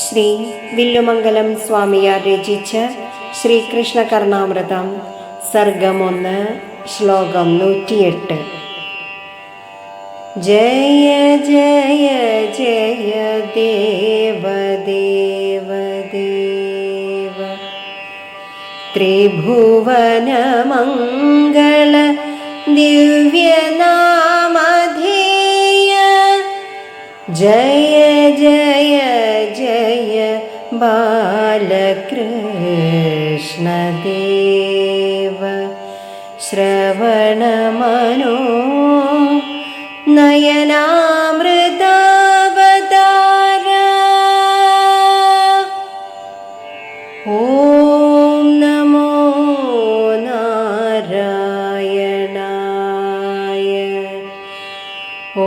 ശ്രീ വില്ലുമംഗലം സ്വാമിയാർ രചിച്ച ശ്രീകൃഷ്ണ കർണാമൃതം സർഗം 1 ശ്ലോകം 108. ജയ ജയ ജയ ദേവ ദേവ ദേവ ത്രിഭുവന മംഗള ദിവ്യനാമധേയ ജയ ജയ ജയ ബാലകൃഷ്ണദേവ ശ്രവണമനോ നയനാമൃതാവതാര. ഓം നമോ നാരായണായ.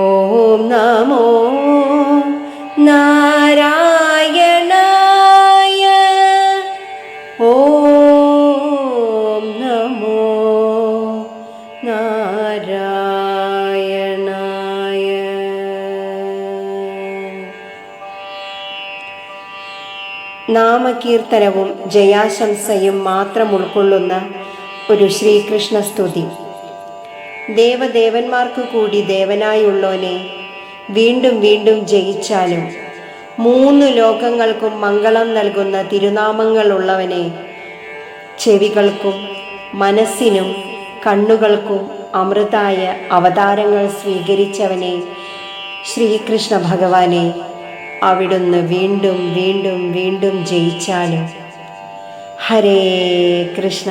ഓം നമോ നാരായണായ. ഓം നമോ നാരായണായ. നാമകീർത്തനവും ജയാശംസയും മാത്രം ഉൾക്കൊള്ളുന്ന ഒരു ശ്രീകൃഷ്ണ സ്തുതി. ദേവദേവന്മാർക്കു കൂടി ദേവനായുള്ളോനെ വീണ്ടും വീണ്ടും ജയിച്ചാലും 3 ലോകങ്ങൾക്കും മംഗളം നൽകുന്ന തിരുനാമങ്ങളുള്ളവനെ, ചെവികൾക്കും മനസ്സിനും കണ്ണുകൾക്കും അമൃതായ അവതാരങ്ങൾ സ്വീകരിച്ചവനെ ശ്രീകൃഷ്ണ ഭഗവാനെ അവിടുന്ന് വീണ്ടും വീണ്ടും വീണ്ടും ജയിച്ചാലും. ഹരേ കൃഷ്ണ.